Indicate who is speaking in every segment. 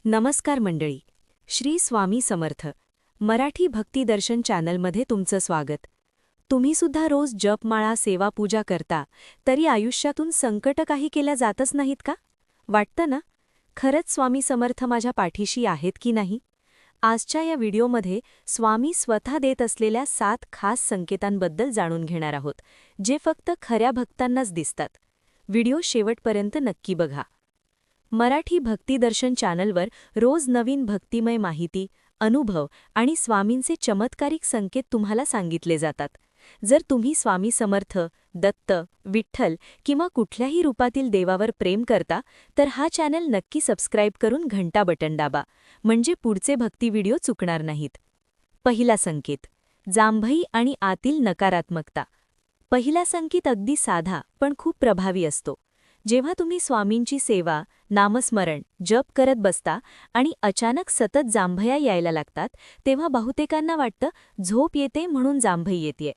Speaker 1: नमस्कार मंडळी. श्री स्वामी समर्थ मराठी भक्ती दर्शन चॅनलमध्ये तुमचं स्वागत. तुम्ही सुद्धा रोज जपमाळा सेवापूजा करता, तरी आयुष्यातून संकट काही केल्या जातच नाहीत का? वाटतं ना, खरंच स्वामी समर्थ माझ्या पाठीशी आहेत की नाही? आजच्या या व्हिडिओमध्ये स्वामी स्वतः देत असलेल्या 7 खास संकेतांबद्दल जाणून घेणार आहोत, जे फक्त खऱ्या भक्तांनाच दिसतात. व्हिडिओ शेवटपर्यंत नक्की बघा. मराठी भक्ती दर्शन चॅनलवर रोज नवीन भक्तिमय माहिती, अनुभव आणि स्वामींचे चमत्कारिक संकेत तुम्हाला सांगितले जातात. जर तुम्ही स्वामी समर्थ, दत्त, विठ्ठल किंवा कुठल्याही रूपातील देवावर प्रेम करता, तर हा चॅनल नक्की सबस्क्राईब करून घंटा बटन दाबा, म्हणजे पुढचे भक्ती व्हिडिओ चुकणार नाहीत. पहिला संकेत: जांभई आणि आतील नकारात्मकता. पहिला संकेत अगदी साधा पण खूप प्रभावी असतो. जेव्हा तुम्ही स्वामींची सेवा, नामस्मरण, जप करत बसता आणि अचानक सतत जांभया यायला लागतात, तेव्हा बहुतेकांना वाटतं झोप येते म्हणून जांभई येतेय.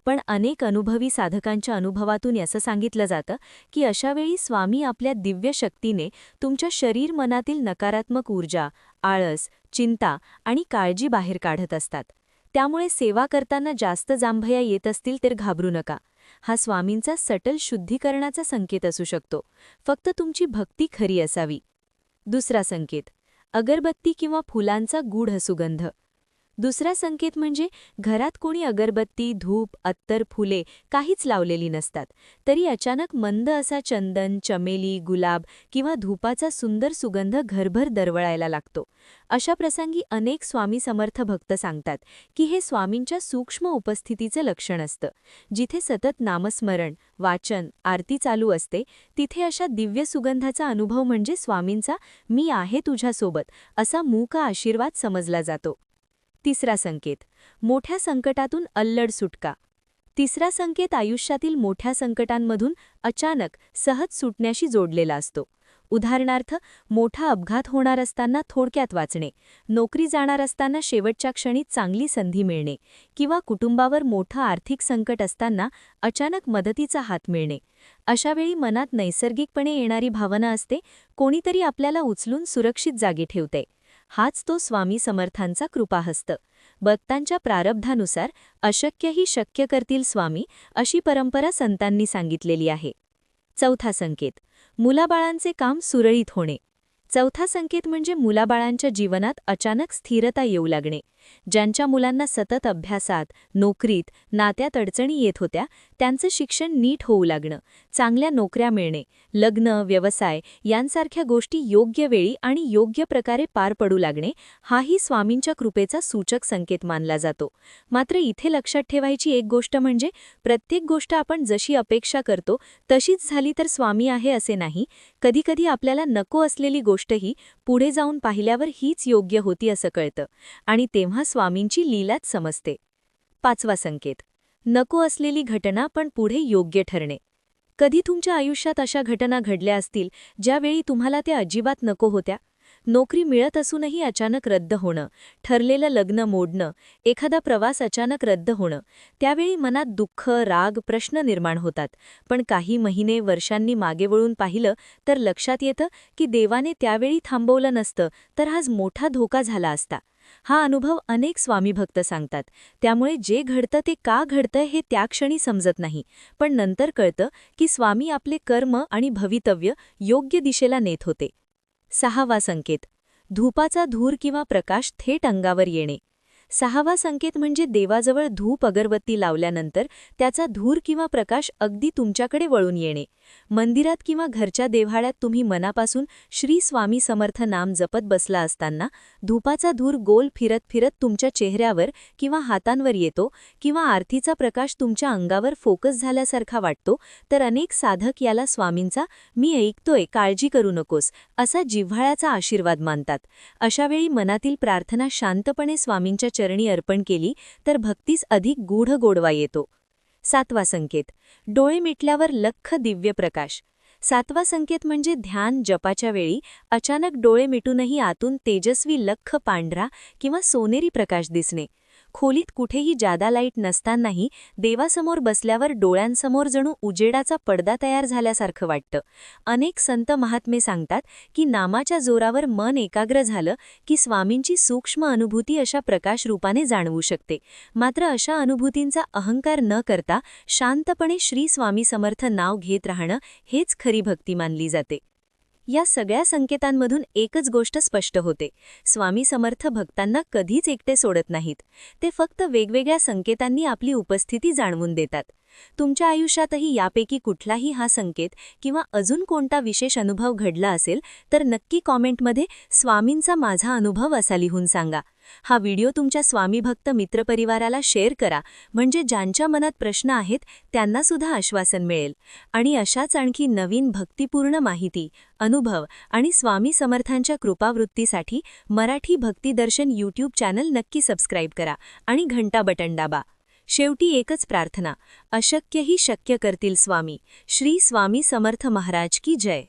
Speaker 1: पण अनेक अनुभवी साधकांच्या अनुभवातून असं सांगितलं जातं की अशावेळी स्वामी आपल्या दिव्य शक्तीने तुमच्या शरीर मनातील नकारात्मक ऊर्जा, आळस, चिंता आणि काळजी बाहेर काढत असतात. त्यामुळे सेवा करताना जास्त जांभया येत असतील तर घाबरू नका. हा स्वामींचा सटल शुद्धीकरणाचा संकेत असू शकतो. फक्त तुमची भक्ती खरी असावी. दुसरा संकेत: अगरबत्ती किंवा फुलांचा गूढ सुगंध. दुसरा संकेत म्हणजे घरात कोणी अगरबत्ती, धूप, अत्तर, फुले काहीच लावलेली नसतात, तरी अचानक मंद असा चंदन, चमेली, गुलाब किंवा धूपाचा सुंदर सुगंध घरभर दरवळायला लागतो. अशा प्रसंगी अनेक स्वामी समर्थ भक्त सांगतात की हे स्वामींच्या सूक्ष्म उपस्थितीचे लक्षण असतं. जिथे सतत नामस्मरण, वाचन, आरती चालू असते, तिथे अशा दिव्य सुगंधाचा अनुभव म्हणजे स्वामींचा "मी आहे तुझ्यासोबत" असा मूक आशीर्वाद समजला जातो. तिसरा संकेत: मोठ्या संकटातून अल्लड सुटका. तिसरा संकेत आयुष्यातील मोठ्या संकटांमधून अचानक, सहज सुटण्याशी जोडलेला असतो. उदाहरणार्थ, मोठा अपघात होणार असताना थोडक्यात वाचणे, नोकरी जाणार असताना शेवटच्या क्षणी चांगली संधी मिळणे, किंवा कुटुंबावर मोठं आर्थिक संकट असताना अचानक मदतीचा हात मिळणे. अशावेळी मनात नैसर्गिकपणे येणारी भावना असते, कोणीतरी आपल्याला उचलून सुरक्षित जागी ठेवते. हाच तो स्वामी समर्थांचा कृपाहस्त. भक्तांच्या प्रारब्धानुसार अशक्यही शक्य करतील स्वामी, अशी परंपरा संतांनी सांगितलेली आहे. चौथा संकेत: मुलाबाळांचे काम सुरळीत होणे. चौथा संकेत म्हणजे मुलाबाळांच्या जीवनात अचानक स्थिरता येऊ लागणे. ज्यांच्या मुलांना सतत अभ्यासात, नोकरीत, नात्यात अडचणी येत होत्या, त्यांचं शिक्षण नीट होऊ लागणं, चांगल्या नोकऱ्या मिळणे, लग्न, व्यवसाय यांसारख्या गोष्टी योग्य वेळी आणि योग्य प्रकारे पार पडू लागणे, हाही स्वामींच्या कृपेचा सूचक संकेत मानला जातो. मात्र इथे लक्षात ठेवायची एक गोष्ट म्हणजे प्रत्येक गोष्ट आपण जशी अपेक्षा करतो तशीच झाली तर स्वामी आहे असे नाही. कधीकधी आपल्याला नको असलेली गोष्टही पुढे जाऊन पाहिल्यावर हीच योग्य होती असं कळतं, आणि तेव्हा स्वामींची लीलाच समजते. पाचवा संकेत: नको असलेली घटना पण पुढे योग्य ठरणे. कधी तुमच्या आयुष्यात अशा घटना घडल्या असतील ज्यावेळी तुम्हाला त्या अजिबात नको होत्या. नोकरी मिळत असूनही अचानक रद्द होणं, ठरलेलं लग्न मोडणं, एखादा प्रवास अचानक रद्द होणं. त्यावेळी मनात दुःख, राग, प्रश्न निर्माण होतात. पण काही महिने, वर्षांनी मागे वळून पाहिलं तर लक्षात येतं की देवाने त्यावेळी थांबवलं नसतं तर आज मोठा धोका झाला असता. हा अनुभव अनेक स्वामी भक्त सांगतात. त्यामुळे जे घडतं ते का घडतं हे त्या क्षणी समजत नाही, पण नंतर कळतं की स्वामी आपले कर्म आणि भवितव्य योग्य दिशेला नेत होते. सहावा संकेत: धूपाचा धूर किंवा प्रकाश थेट अंगावर येणे. सहावा संकेत म्हणजे देवाजवळ धूप अगरबत्ती लावल्यानंतर त्याचा धूर किंवा प्रकाश अगदी तुमच्याकडे वळून येणे. मंदिरात किंवा घरच्या देव्हाळ्यात तुम्ही मनापासून श्री स्वामी समर्थ नाम जपत बसला असताना धूपाचा धूर गोल फिरत फिरत तुमच्या चेहऱ्यावर किंवा हातांवर येतो, किंवा आरतीचा प्रकाश तुमच्या अंगावर फोकस झाल्यासारखा वाटतो, तर अनेक साधक याला स्वामींचा "मी ऐकतोय, काळजी करू नकोस" असा जिव्हाळ्याचा आशीर्वाद मानतात. अशावेळी मनातील प्रार्थना शांतपणे स्वामींच्या चरणी अर्पण केली तर भक्तीस अधिक गूढ गोडवा येतो. सातवा संकेत: डोळे मिटल्यावर लख्ख दिव्य प्रकाश. सातवा संकेत म्हणजे ध्यान, जपाच्या वेळी अचानक डोळे मिटूनही आतून तेजस्वी लख्ख पांढरा किंवा सोनेरी प्रकाश दिसणे. खोलीत कुठेही जादा लाईट नसतानाही देवासमोर बसल्यावर डोळ्यांसमोर जणू उजेडाचा पडदा तयार झाल्यासारखं वाटतं. अनेक संत महात्मे सांगतात की नामाच्या जोरावर मन एकाग्र झालं की स्वामींची सूक्ष्म अनुभूती अशा प्रकाश रूपाने जाणवू शकते. मात्र अशा अनुभूतींचा अहंकार न करता शांतपणे श्री स्वामी समर्थ नाव घेत राहणं हेच खरी भक्ती मानली जाते. या सगळ्या संकेतांमधून एकच गोष्ट स्पष्ट होते. स्वामी समर्थ भक्तांना कधीच एकटे सोडत नाहीत. ते फक्त वेगवेगळ्या संकेतांनी आपली उपस्थिती जाणवून देतात. तुमच्या आयुष्यातही यापैकी कुठलाही हा संकेत किंवा अजून कोणता विशेष अनुभव घडला असेल तर नक्की कॉमेंटमध्ये स्वामींचा माझा अनुभव असा लिहून सांगा. हा व्हिडिओ तुमच्या स्वामी भक्त मित्रपरिवाराला शेअर करा, म्हणजे ज्यांच्या मनात प्रश्न आहेत त्यांना सुद्धा आश्वासन मिळेल. आणि अशाच आणखी नवीन भक्तिपूर्ण माहिती, अनुभव आणि स्वामी समर्थांच्या कृपावृत्तीसाठी मराठी भक्तिदर्शन यूट्यूब चॅनल नक्की सबस्क्राईब करा आणि घंटा बटन दाबा. शेवटी एकच प्रार्थना, अशक्यही शक्य करतील स्वामी. श्री स्वामी समर्थ महाराज की जय.